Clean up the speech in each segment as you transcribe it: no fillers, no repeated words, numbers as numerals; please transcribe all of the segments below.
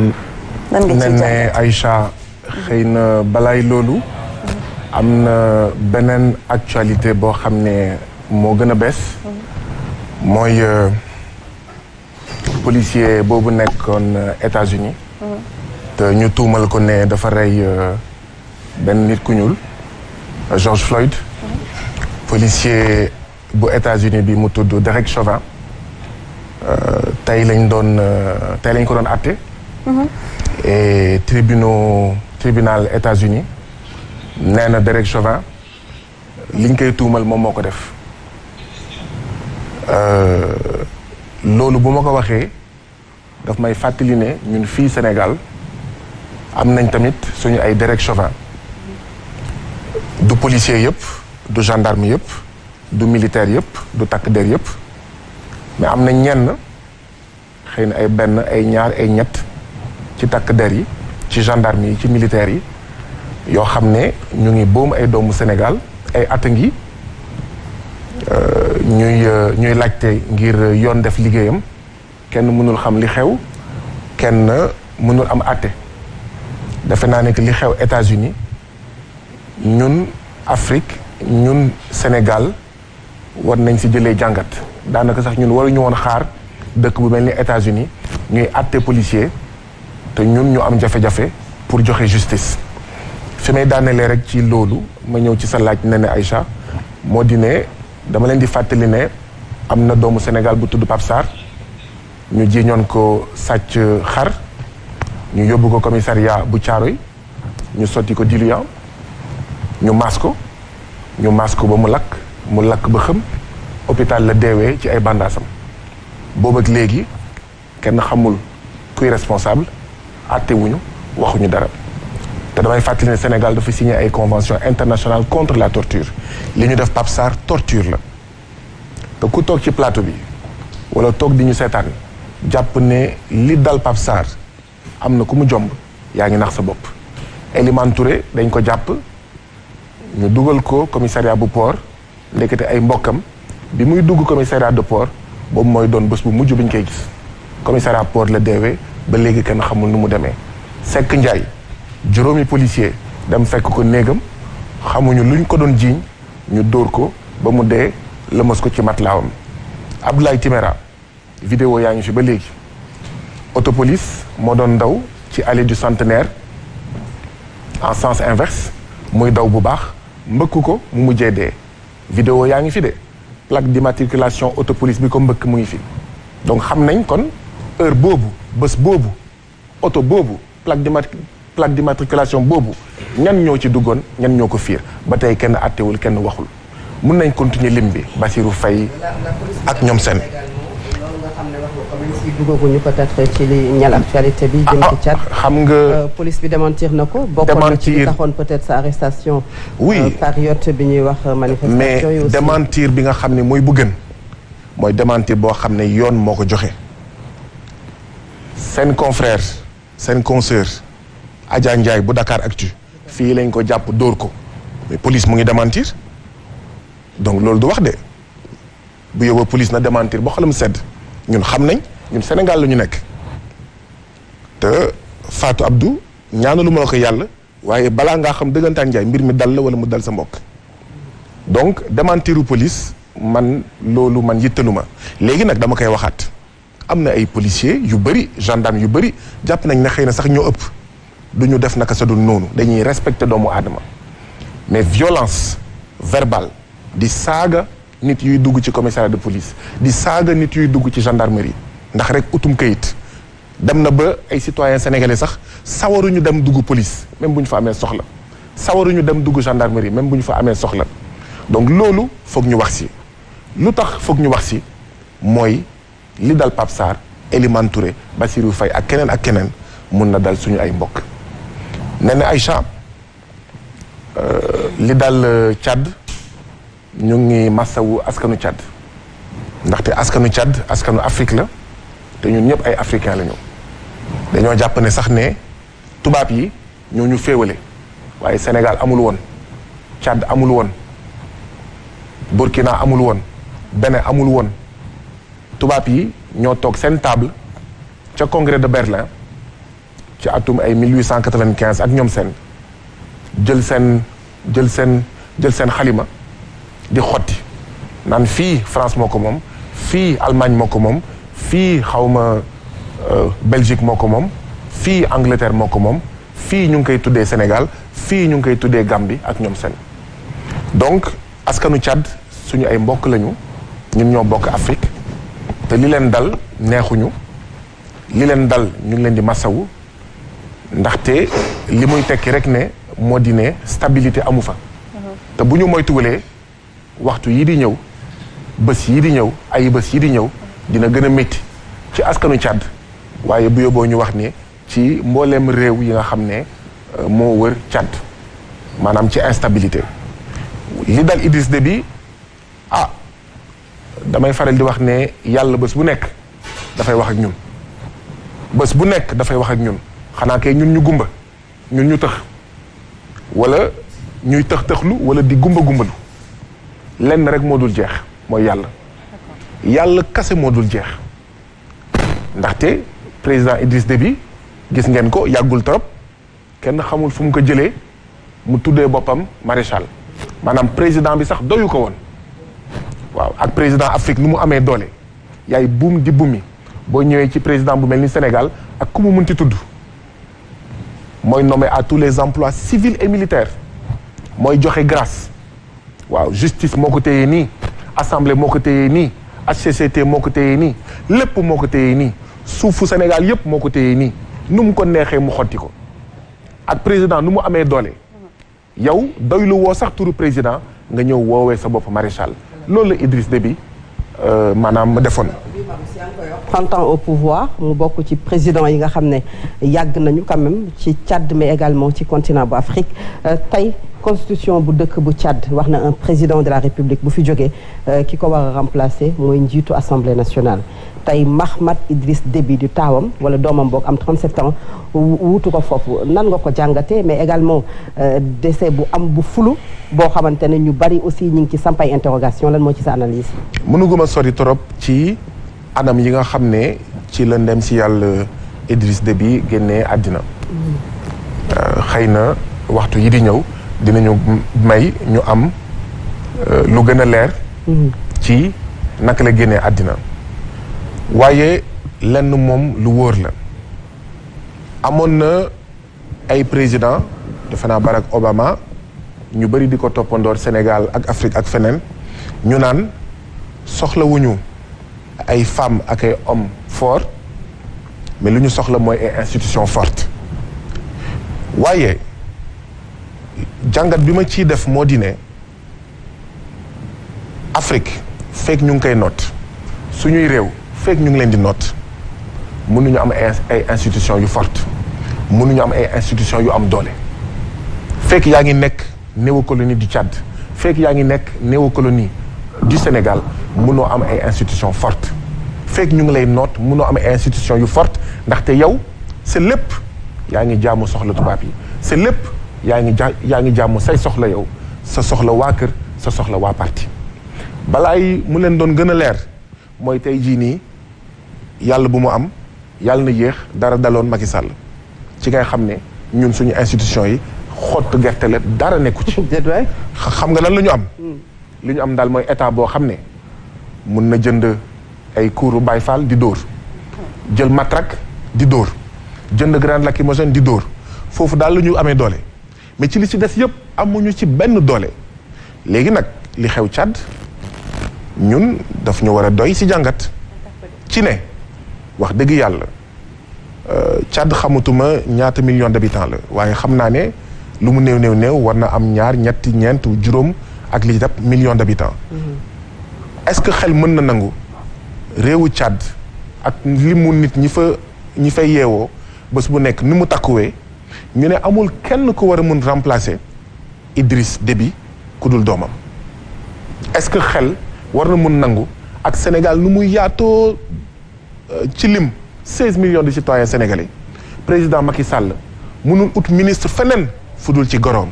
ne Aïcha xëy na balaay loolu am na beneen actualité boo xam ne moo gën a bees mooy policier boobu nekkoon États-Unis te ñu tuumal ko ne dafa rey benn nit ku ñuul George Floyd policier bu États-Unis bi mu tudd Derek Chauvin tey lañ ko doon àtte et tribunal États-Unis nee na Derek Chauvin liñ koy tuumal moom moo ko def loolu bu ma ko waxee daf may fàttali ne ñun fii Sénégal am nañ tamit suñu ay Derek Chauvin du policier yëpp du gendarme yëpp du militaire yëpp du takk der yëpp mais am na ñenn xëy na ay benn ay ñaar ay ñett ci takk der yi ci gendarme yi ci militaires yi yoo xam ne ñu ngi boom ay doomu Sénégal ay at a ngi ñuy laajte ngir yoon def liggéeyam kenn mënul xam li xew kenn mënul am àtte defe naa ne que li xew États-Unis ñun Afrique ñun Sénégal war nañ si jëlee jàngat daanaka sax ñun waruñu woon xaar dëkk bu mel ni États-Unis ñuy àtte policier te ñun ñu am jafe-jafe pour joxe justice fi may daanelee rek ci loolu ma ñëw ci sa laaj ne Aïcha moo di ne dama leen di fàttali ne am na doomu Sénégal bu tudd Pape Sarr ñu jiiñoon ko sàcc xar ñu yóbbu ko commissariat bu Thiaroye ñu sotti ko diluant ñu maas ko ba mu lakk ba xëm hôpital la deewee ci ay bandaasam boobu ak léegi kenn xamul kuy responsable àttewuñu waxuñu dara te damay fàttali ne Sénégal dafa signé ay convention internationale contre la torture li ñu def Pape Sarr torture la te ku toog ci plateau bi wala toog di ñu seetaan jàpp ne li dal Pape Sarr am na ku mu jomb yaa ngi nax sa bopp. Elimane Touré dañ ko jàpp ñu dugal ko commissariat bu port ndekete ay mbokkam bi muy dugg commissariat de port boobu mooy doon bés bu mujj bi ñu koy gis commissariat port la deewee ba léegi kenn xamul nu mu demee. Seck Ndiaye juróomi policier dem fekk ko néegam xamuñu luñ ko doon jiiñ ñu dóor ko ba mu dee lëmas ko ci matlaawam. Abdoulaye Timéra vidéo yaa ngi fi ba léegi autopolice moo doon daw ci allée du Centenaire en sens inverse muy daw bu baax mbëkk ko mu mujjee dee vidéo yaa ngi fi de plaque d'immatriculation autopolice bi ko mbëkk mu ngi fi donc xam nañ kon heure boobu bés boobu oto boobu plaque d'immatriculation boobu ñan ñoo ci duggoon ñan ñoo ko fiir ba tey kenn àttewul kenn waxul mun nañ continuer lim bi Bassirou Faye ak ñoom seen duggaguñu peut-être ci li ñal actualité bi jëm ci Tchad xam nga police bi démentir na ko bokkoon na ci taxoon peut-être sa arrestation oui période bi ñuy wax manifestation yi aussi mais démentir bi nga xam ne mooy bu gën mooy démentir boo xam ne yoon moo ko joxe seen confrère seen consoeur Adja Ndiaye bu Dakar Actu fii lañ ko jàpp dóor ko mais police mu ngi démentir donc loolu du wax de bu yóbboo police na démentir boo xalam sedd ñun xam nañ ñun Sénégal la ñu nekk te Fatou Abdou ñaanalu ma la ko yàlla waaye balaa ngaa xam dëggantaan Ndiaye mbir mi dal la wala mu dal sa mbokk donc démentiru police man loolu man yittalu ma léegi nag dama koy waxaat am na ay policiers yu bëri gendarme yu bëri jàpp nañ ne xëy na sax ñoo ëpp du ñu def naka sa dul noonu dañuy respecter doomu aadama mais violence verbale di saaga nit yuy dugg ci commissariat de police di saaga nit yuy dugg ci gendarmerie ndax rek utum kayit dem na ba ay citoyens sénégalais sax sawaruñu dem dugg police même bu ñu fa amee soxla sawaruñu dem dugg gendarmerie même bu ñu fa amee soxla donc loolu foog ñu wax si lu tax foog ñu wax si mooy li dal Pape Sarr Elimane Touré Bassirou Faye ak keneen mun na dal suñu ay mbokk nee na Aïcha li dal Tchad ñu ngi massawu askanu Tchad ndaxte askanu Tchad askanu Afrique la te ñun ñëpp ay africain la ñu dañoo jàpp ne sax ne tubaab yi ñoo ñu féewale waaye Sénégal amul woon Tchad amul woon Burkina amul woon Bénin amul woon tubaab yi ñoo toog seen table ca congrès de Berlin ci atum ay 1895 ak ñoom seen jël seen xalima di xotti naan fii France moo ko moom fii Allemagne moo ko moom fii xawma Belgique moo ko moom fii Angleterre moo ko moom fii ñu ngi koy tuddee Sénégal fii ñu ngi koy tuddee Gambie ak ñoom seen donc askanu Tchad suñu ay mbokk lañu ñun ñoo bokk Afrique te li leen dal neexuñu li leen dal ñu ngi leen di masawu ndaxte li muy tekki rek ne moo di ne stabilité amu fa te bu ñu moytuwulee waxtu yii di ñëw bés yii di ñëw ay bés yii di ñëw dina gën a métti ci askanu Tchad waaye bu yóbboo ñu wax ni ci mbooleem réew yi nga xam ne moo wër Tchad maanaam ci instabilité li dal Idriss Déby damay faral di wax ne yàlla bés bu nekk dafay wax ak ñun bés bu nekk dafay wax ak ñun xanaa kay ñun ñu gumba ñun ñu tëx wala ñuy tëx-tëxlu wala di gumbalu lenn rek moo dul jeex mooy yàlla kase moo dul jeex ndaxte président Idriss Déby gis ngeen ko yàggul trop kenn xamul fu mu ko jëlee mu tuddee boppam maréchal maanaam président bi sax doyu ko woon waaw ak président Afrique nu mu amee doole yaay buum di bumi boo ñëwee ci président bu mel ni Sénégal ak ku mu mënti tudd mooy nommé à tous les emplois civils et militaires mooy joxe grâce waaw justice moo ko téyee nii assemblée moo ko téyee nii HCCT moo ko téyee nii lépp moo ko téyee nii suufu Sénégal yépp moo ko téyee nii nu mu ko neexee mu xotti ko ak président nu mu amee doole yow doylu woo sax turu président nga ñëw woowee sa bopp maréchal loolu la Idriss Déby maanaam defoon. 30 ans au pouvoir mu bokk ci président yi nga xam ne yàgg nañu quand même ci Tchad mais également ci continent bu Afrique tey constitution bu dëkk bu Tchad wax na un président de la République bu fi jógee ki ko war a remplacer mooy njiitu assemblée nationale tey Mahamat Idriss Déby di taawam wala doomam boog am 37 ans wuutu ko foofu nan nga ko jàngatee mais également décès bu am bu fulu boo xamante ne ñu bari aussi ñu ngi ci sampay interrogation lan moo ci sa analyse. mënuguma sori trop ci anam yi nga xam ne ci la ndem si yàlla Idriss Déby génnee àddina xëy na waxtu yi di ñëw dinañu may ñu am lu gën a leer ci naka la génnee àddina waaye lenn moom lu wóor la amoon na ay président defe naa Barack Obama ñu bëri di ko toppandoor Sénégal ak Afrique ak feneen ñu naan soxlawuñu ay femmes ak ay hommes forts mais lu ñu soxla mooy ay institutions fortes waaye jàngat bi ma ciy def moo di ne Afrique fekk ñu ngi koy noot suñuy réew fekk ñu ngi leen di noot mënuñu am ay institutions yu fortes mënuñu am ay institutions yu am doole fekk yaa ngi nekk néocolonie du Tchad fekk yaa ngi nekk néocolonie du Sénégal mënoo am ay institutions fortes fekk ñu ngi lay noot mënoo am ay institutions yu fortes ndaxte yow c'est lépp yaa ngi jaamu soxla tubaab yi c'est lépp yaa ngi jaamu say soxla yow sa soxla waa kër sa soxla waa parti balaay mu leen doon gën a leer mooy tey jii nii yàlla bu mu am yàlla na yéex dara daloon Macky Sall ci ngay xam ne ñun suñu institution yi xottu gerte la dara nekku ci xam nga lan la ñu am li ñu am daal mooy état boo xam ne mun na jënd ay kuuru Baye Fall di dóor jël matraque di dóor jënd grande lacrymogène di dóor foofu daal la ñu amee doole mais ci li ci des yëpp amuñu ci benn doole léegi nag li xew Tchad ñun daf ñu war a doy ci jàngat ci ne wax dëgg yàlla Tchad xamutuma ñaata millions d'habitants la waaye xam naa ne lu mu néew war na am ñaar ñetti ñeent juróom ak li dab millions d'habitants est-ce que xel mën na nangu réewu Tchad ak li mu nit ñi fay yeewoo bés bu nekk ni mu takkuwee ñu ne amul kenn ku war a mun remplacer Idriss Déby ku dul doomam est-ce que xel war na mun nangu ak Sénégal nu muy yaatoo ci lim 16 millions de citoyens sénégalais président Macky Sall munul ut ministre feneen fu dul ci goroom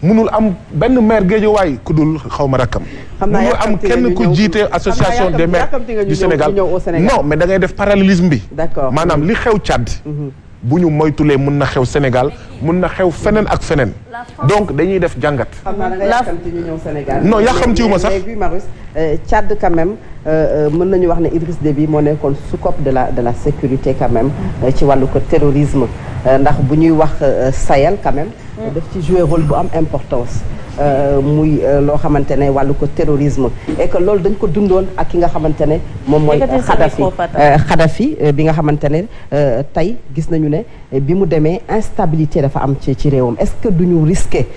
munul am benn maire Guédiawaye ku dul xaw ma rakkam munul am kenn ku jiite association des maires du Sénégal non mais da ngay def parallélisme bi maanaam li xew Tchad bu ñu moytulee mun na xew Sénégal mun na xew feneen ak feneen donc dañuy def jàngat. xam naa da nga yàkkamti ñu ñëw Sénégal. non yàkkamtiwuma sax mais Marius Tchad quand même mën nañu wax ne Idriss Déby moo nekkoon sous-cope de la sécurité quand même ci wàllu ko terrorisme ndax bu ñuy wax Sahel quand même daf ci jouer rôle bu am importance muy loo xamante ne wàllu ko terrorisme et que loolu dañ ko dundoon ak ki nga xamante ne moom mooy Kadhafi bi nga xamante ne tey gis nañu ne bi mu demee instabilité dafa am ci réewam est-ce que duñu risqué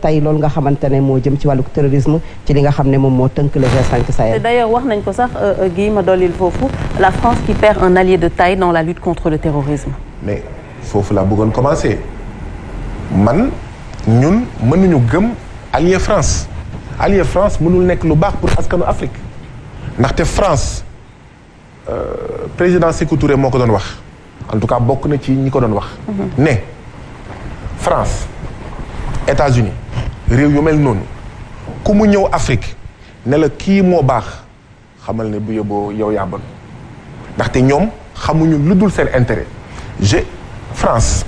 tey loolu nga xamante ne moo jëm ci wàllu terrorisme ci li nga xam ne moom moo tënk le G5 Sahel. D'ailleurs wax nañ ko sax Guy ma dollil foofu la France qui perd un allié de taille dans la lutte contre le terrorisme. mais foofu laa bëggoon commencer man ñun mënuñu gëm allié France mënul nekk lu baax pour askanu Afrique ndaxte France président Sékou Touré moo ko doon wax en tout cas bokk na ci ñi ko doon wax. ne France États-Unis réew yu mel noonu ku mu ñëw Afrique ne la kii moo baax xamal ne bu yóbboo yow yaa bon ndaxte ñoom xamuñu lu dul seen intérêt France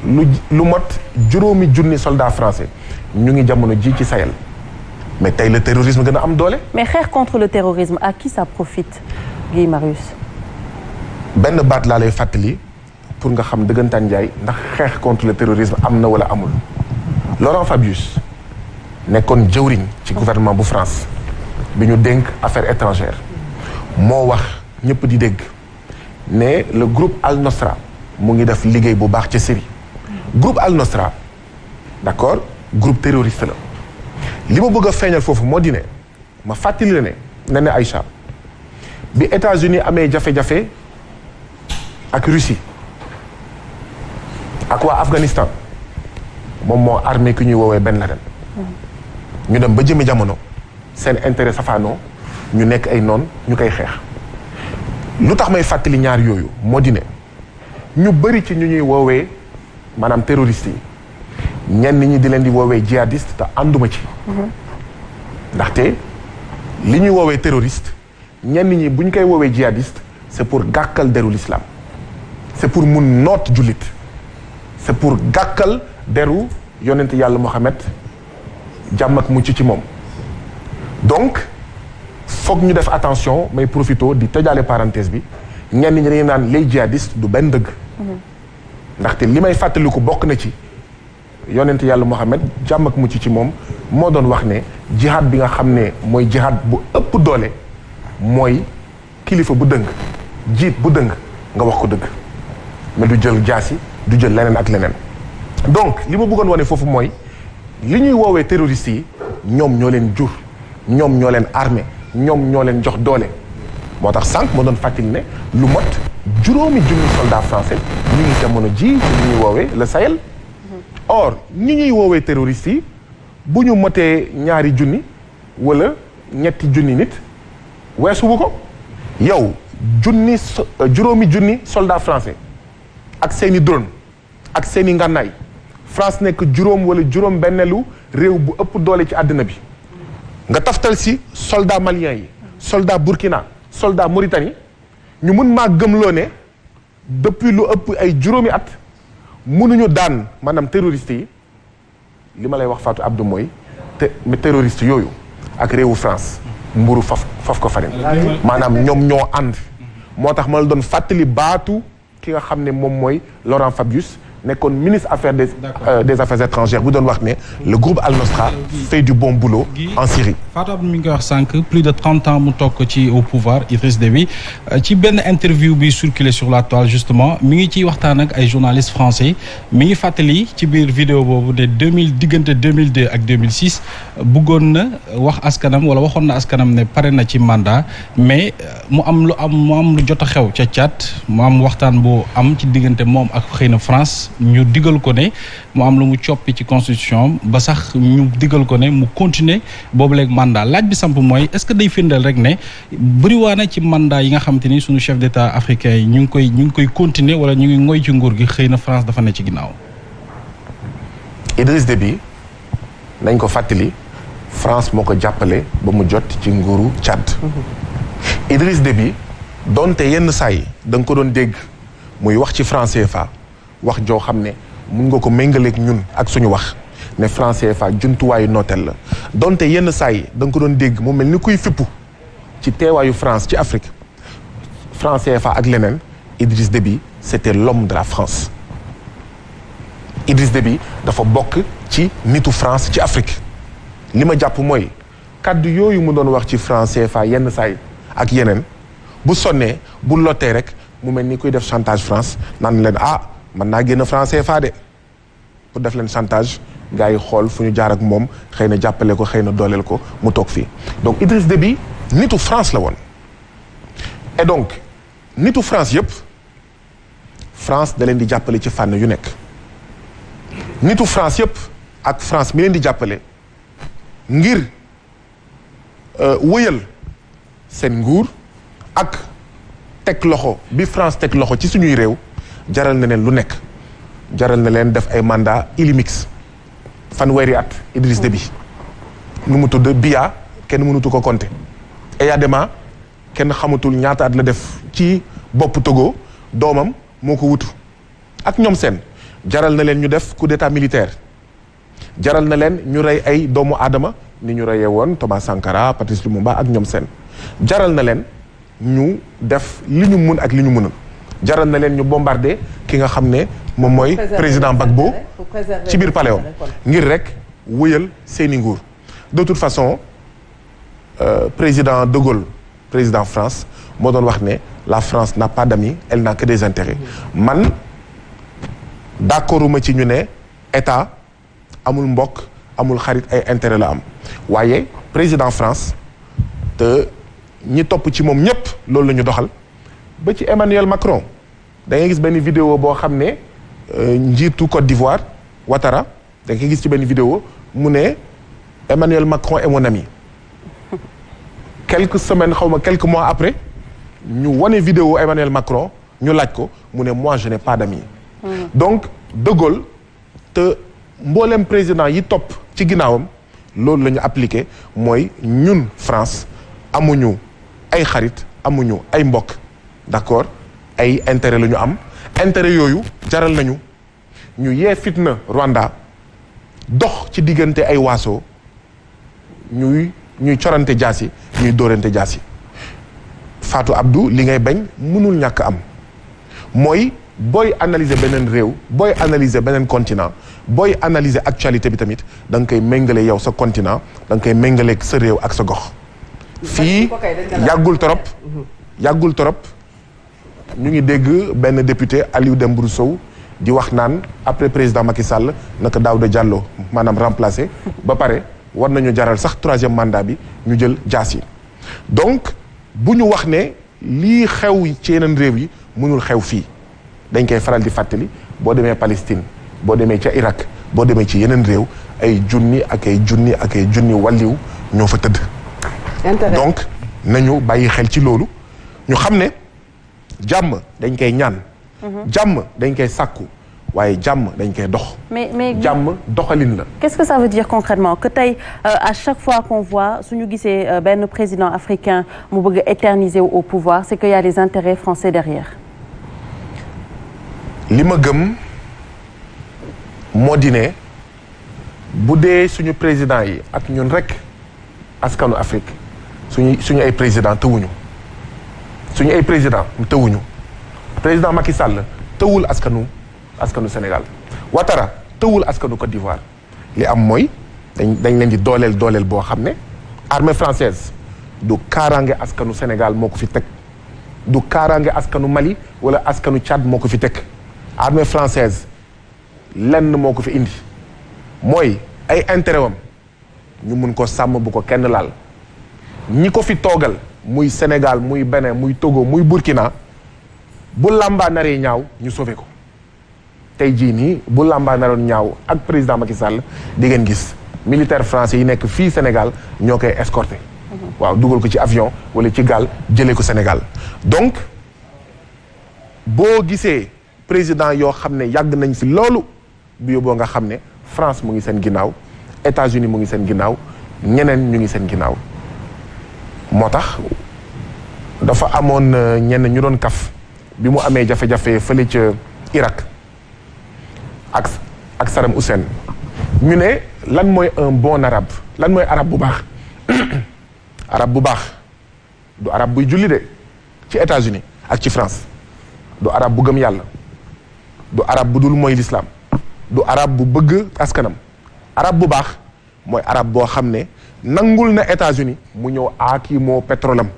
lu mot 5 junni soldats français ñu ngi jamono ji ci Sahel mais tey le terrorisme gën a am doole. mais xeex contre le terrorisme à qui ça profite Guy Marius. benn baat laa lay fàttali pour nga xam dëggantaan njaay ndax xeex contre le terrorisme am na wala amul Laurent Fabius nekkoon jëwriñ ci gouvernement bu France bi ñu dénk affaires étrangères moo wax ñëpp di dégg ne le groupe Al Nosra mu ngi def liggéey bu baax ca Syrie groupe Al Nosra d'accord groupe terroriste la li ma bëgg a feeñal foofu moo di ne ma fàttali la ne Aïcha bi États-Unis amee jafe-jafe ak Russie ak waa Afghanistan moom moo armée ki ñuy woowee Ben Laden ñu dem ba jëmi jamono seen intérêt safaanoo ñu nekk ay noon ñu koy xeex lu tax may fàttali ñaar yooyu moo di ne ñu bëri ci ñu ñuy woowee maanaam terroriste yi ñenn ñi di leen di woowee djihadiste te ànduma ci ndaxte li ñuy woowee terroriste ñenn ñi bu ñu koy woowee djihadiste c'est pour gàkkal deru l'islam c'est pour mun noot jullit c'est pour gàkkal deru yonent yàlla Mohamed jàmm ak mucc ci moom donc foog ñu def attention may profito di tëjaale parenthèse bi ñenn ñi dañuy naan les djihadistes du benn dëgg ndaxte li may fàttaliku bokk na ci yonent yàlla Mohamed jàmm ak mucc ci moom moo doon wax ne jihad bi nga xam ne mooy jihad bu ëpp doole mooy kilifa bu dëng jiit bu dëng nga wax ko dëgg mais du jël jaasi du jël leneen ak leneen donc li ma bëggoon wane foofu mooy li ñuy woowee terroristes yi ñoom ñoo leen jur ñoom ñoo leen armé ñoom ñoo leen jox doole moo tax sànq moo doon fàttali ne lu mot 5 junni soldats français ñu ngi jamono ji ci li ñuy woowee le Sahel or ñi ñuy woowee terroristes yi bu ñu motee 2 junni wala 3 junni nit weesuwu ko yow 5 junni soldats français ak seeni drone ak seeni ngànnaay France nekk 5 wala 5 réew bu ëpp doole ci àddina bi nga taftal si soldats maliens yi soldats Burkina soldats Mauritanie ñu mun maa gëmloo ne depuis lu ëpp ay 5 at mënuñu daan maanaam terroristes yi li ma lay wax Fatou Abdou mooy terroristes yooyu ak réewu France mburu faf ko farine maanaam ñoom ñoo ànd moo tax ma la doon fàttali baatu ki nga xam ne moom mooy Laurent Fabius nekkoon ministre des affaires étrangères bu doon wax ne le groupe Al Nosra fait du bon boulot en Syrie. Fatou Abdou mi ngi koy wax sànq plus de 30 ans mu toog ci au pouvoir Idriss Déby ci benn interview bi circulé sur la toile justement mi ngi ciy waxtaan ak ay journalistes français mi ngi fàttali ci biir vidéo boobu de diggante 2002 ak 2006 bëggoon na wax askanam wala waxoon na askanam ne pare na ci mandat mais mu am lu jot a xew ca Tchad mu am waxtaan bu am ci diggante moom ak xëy na France. ñu digal ko ne mu am lu mu coppi ci constitution ba sax ñu digal ko ne mu continuer boobu léegi mandat laaj bi samp mooy est-ce que day firndeel rek ne bëriwaana ci mandat yi nga xam te ni suñu chef d'état africain yi ñu ngi koy continuer wala ñu ngi ngoy ci nguur gi xëy na France dafa ne ci ginnaaw. Idriss Déby nañ ko fàttali France moo ko jàppale ba mu jot ci nguuru Tchad. Idriss Déby donte yenn saa yi da nga ko doon dégg muy wax ci franc CFA wax joo xam ne mun nga ko méngaleeg ñun ak suñu wax ne franc CFA jumtuwaayu nooteel la donte yenn saa yi da nga ko doon dégg mu mel ni kuy fippu ci teewaayu France ci Afrique franc CFA ak leneen Idriss Déby c'était l'homme de la France Idriss Déby dafa bokk ci nitu France ci Afrique li ma jàpp mooy kaddu yooyu mu doon wax ci franc CFA yenn saa yi ak yeneen bu sonnee bu lottee rek mu mel ni kuy def chantage France naan leen mën naa génn franc CFA de pour def leen chantage gars yi xool fu ñu jaar ak moom xëy na jàppale ko xëy na dooleel ko mu toog fii donc Idriss Déby nitu France la woon et donc nitu France yëpp France da leen di jàppale ci fànn yu nekk nitu France yëpp ak France mi leen di jàppale ngir wëyal seen nguur ak teg loxo bi France teg loxo ci suñuy réew jaral na leen lu nekk jaral na leen def ay mandat illimix fanweeri at Idriss Déby nu mu tudd Biya kenn mënutu ko compter Eyadema kenn xamatul ñaata at la def ci bopp Togo doomam moo ko wutu ak ñoom seen jaral na leen ñu def coup d'état militaire jaral na leen ñu rey ay doomu aadama ni ñu reyee woon Thomas Sankara Patrice Lumumba ak ñoom seen jaral na leen ñu def li ñu mun ak li ñu mënul jaral na leen ñu bombardé ki nga xam ne moom mooy président Gbagbo ci biir palais am ngir rek wëyal seeni nguur de toute façon président de Gaulle président France moo doon wax ne la France n'a pas d'amis elle n'a que des intérêts man d'accorduma ci ñu ne état amul mbokk amul xarit ay intérêt la am waaye président France te ñi topp ci moom ñëpp loolu la ñu doxal ba ci Emmanuel Macron da ngay gis benn vidéo boo xam ne njiitu Côte d'Ivoire Ouattara da ngay gis ci benn vidéo mu ne Emmanuel Macron est mon ami quelques semaines xaw ma quelques mois après ñu wane vidéo Emmanuel Macron ñu laaj ko mu ne moi je n'ai pas d'amis donc De Gaulle te mboolem président yi topp ci ginnaawam loolu la ñu appliqué mooy ñun France amuñu ay xarit amuñu ay mbokk d'accord ay intérêt la ñu am intérêt yooyu jaral nañu ñu yee fitna Rwanda dox ci diggante ay waaso ñuy corante jaasi ñuy dóorante jaasi Fatou Abdou li ngay bañ mënul ñàkk am mooy booy analyser beneen réew booy analyser beneen continent booy analyser actualité bi tamit da nga koy méngale yow sa continent da nga koy méngaleeg sa réew ak sa gox fii yàggul torop ñu ngi dégg benn député Aliou Dembourou Sow di wax naan après président Macky Sall naka Daouda Diallo maanaam remplacé ba pare war nañu jaral sax 3e mandat bi ñu jël jaas yi donc bu ñu wax ne lii xew ci yeneen réew yi mënul xew fii dañ koy faral di fàttali boo demee Palestine boo demee ca Irak boo demee ci yeneen réew ay junni ak ay junni walliw ñoo fa tëdd donc nañu bàyyi xel ci loolu ñu xam ne jàmm dañ koy ñaan jàmm dañ koy sàkku waaye jàmm dañ koy dox mais jàmm doxalin la qu'est-ce que ça veut dire concrètement que tey à chaque fois qu'on voit suñu gisee benn président africain mu bëgg a éterniser au pouvoir c'est qu'il y a des intérêts français derrière li ma gëm moo di ne bu dee suñu président yi ak ñun rek askanu Afrique suñu ay président tëwuñu suñu ay président tëwuñu président Macky Sall tëwul askanu Sénégal Ouattara tëwul askanu Côte d'Ivoire li am mooy dañ leen di dooleel boo xam ne armée française du kaaraange askanu Sénégal moo ko fi teg du kaaraange askanu Mali wala askanu Tchad moo ko fi teg armée française lenn moo ko fi indi mooy ay intérêt wam ñu mun ko sàmm bu ko kenn laal ñi ko fi toogal muy Sénégal muy Bénin muy Togo muy Burkina bu làmbaa naree ñaaw ñu sauvé ko tey jii nii bu làmbaa naroon ñaaw ak président Macky Sall di ngeen gis militaire français yi nekk fii Sénégal ñoo koy escorté waaw dugal ko ci avion wala ci gaal jëlee ko Sénégal donc boo gisee président yoo xam ne yàgg nañ fi loolu bu yóbboo nga xam ne France mu ngi seen ginnaaw États-Unis mu ngi seen ginnaaw ñeneen ñu ngi seen ginnaaw moo tax dafa amoon ñenn ñu doon kaf bi mu amee jafe-jafe fële ca Irak ak Saddam Hussein ñu ne lan mooy un bon arabe lan mooy arabe bu baax arabe bu baax du arabe buy julli de ci États-Unis ak ci France du arabe bu gëm yàlla du arabe bu dul mooy l'islam du arabe bu bëgg askanam arabe bu baax mooy arabe boo xam ne nangul na États-Unis mu ñëw aaki moo pétrole am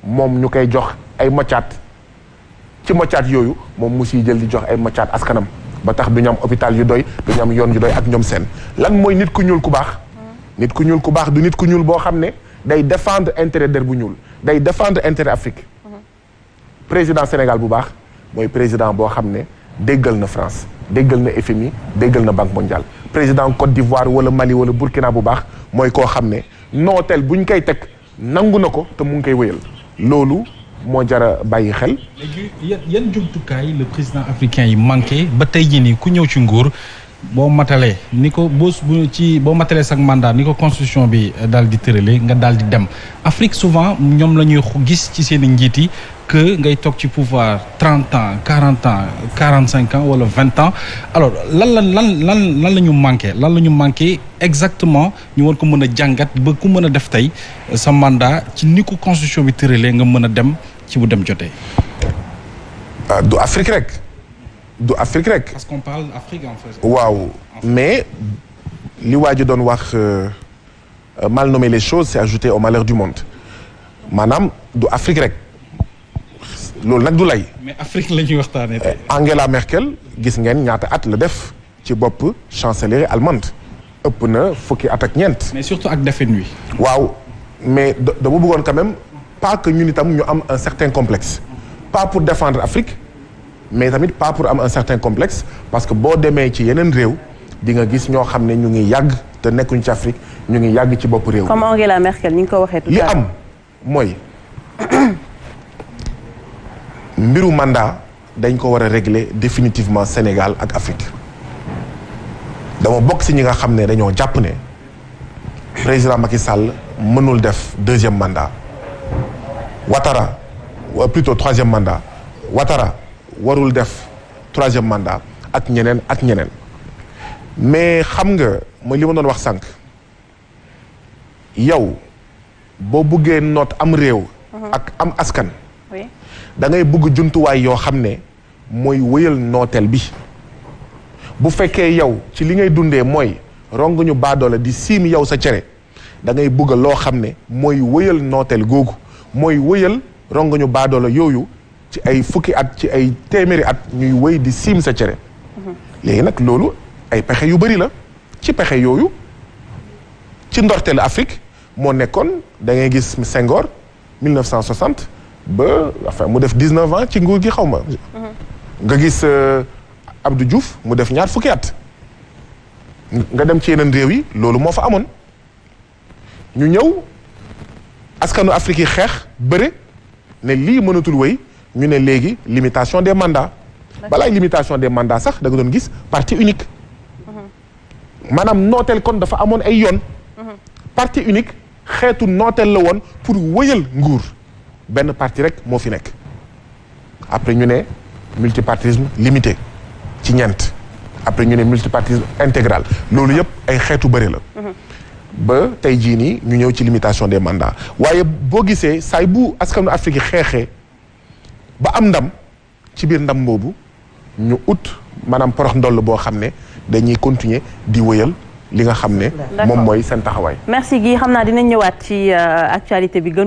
moom ñu koy jox ay moccaat ci moccaat yooyu moom mu siy jël di jox ay moccaat askanam ba tax du ñu am hôpital yu doy du ñu am yoon yu doy ak ñoom seen lan mooy nit ku ñuul ku baax nit ku ñuul ku baax du nit ku ñuul boo xam ne day défendre intérêt der bu ñuul day défendre intérêt Afrique président Sénégal bu baax mooy président boo xam ne déggal na France déggal na FMI déggal na Banque mondiale président Côte d'Ivoire wala Mali wala Burkina bu baax mooy koo xam ne nooteel buñ koy teg nangu na ko te mu ngi koy wéyal loolu moo jara bàyyi xel. léegi yan jumtukaay le président africain yi manqué ba tey jii nii ku ñëw ci nguur boo matalee ni ko boo matalee sax mandat ni ko constitution bi daal di tëralee nga daal di dem Afrique souvent ñoom la ñuy gis ci seen i njiit yi que ngay toog ci pouvoir 30 ans 40 ans 45 ans wala 20 ans alors lan la ñu manqué lan la ñu manqué exactement ñu war ko mën a jàngat ba ku mën a def tey sa mandat ci ni ko constitution bi tëralee nga mën a dem ci bu dem jotee. du Afrique rek. du Afrique rek. parce qu'on parle Afrique en fait. waaw mais li waa ji doon wax mal nommer les choses c'est ajouter au malheur du monde maanaam du Afrique rek loolu nag du lay. mais Afrique la ñuy waxtaanee tey. Angela Merkel gis ngeen ñaata at la def ci bopp chancellerie allemande ëpp na fukki at ak ñeent. mais surtout ak defin wi. waaw mais dama bëggoon quand même pas que ñun itam ñu am un certain complexe pas pour défendre Afrique. mais tamit pas pour am un certain complexe parce que boo demee ci yeneen réew di nga gis ñoo xam ne ñu ngi yàgg te nekkuñ ci Afrique ñu ngi yàgg ci bopp réew. comme Angela Merkel ni nga ko waxee tout li am mooy mbiru mandat dañ ko war a régler définitivement Sénégal ak Afrique dama bokk si ñi nga xam ne dañoo jàpp ne président Macky Sall mënul def deuxième mandat Ouattara plutôt troisième mandat Ouattara warul def troisième mandat ak ñeneen mais xam nga mooy li ma doon wax sànq yow boo buggee noot am réew ak am askan da ngay bugg jumtuwaay yoo xam ne mooy wëyal nooteel bi bu fekkee yow ci li ngay dundee mooy rong ñu baadoola di siim yow sa cere da ngay bugg loo xam ne mooy wëyal nooteel googu mooy wëyal rong ñu baadoola yooyu ci ay fukki at ci ay téeméeri at ñuy wëy di siim sa cere léegi nag loolu ay pexe yu bari la ci pexe yooyu ci ndorteelu Afrique moo nekkoon da ngay gis Senghor 1960 ba enfin mu def 19 ans ci nguur gi xaw ma nga gis Abdou Diouf mu def ñaar fukki at nga dem ci yeneen réew yi loolu moo fa amoon ñu ñëw askanu Afrique yi xeex bëre ne lii mënatul wëy ñu ne léegi limitation des mandats balaay limitation des mandats sax da nga doon gis parti unique maanaam nooteel kon dafa amoon ay yoon parti unique xeetu nooteel la woon pour wëyal nguur benn parti rek moo fi nekk après ñu ne multipartisme limité ci ñeent après ñu ne multipartisme intégral loolu yëpp ay xeetu bëri la ba tey jii nii ñu ñëw ci limitation des mandats waaye boo gisee saay bu askanu Afrique yi xeexee ba am ndam ci biir ndam boobu ñu ut maanaam porox ndoll boo xam ne dañuy continuer di wëyal li nga xam ne moom mooy seen taxawaay. merci Guy xam naa dinañ ñëwaat ci actualité bi gën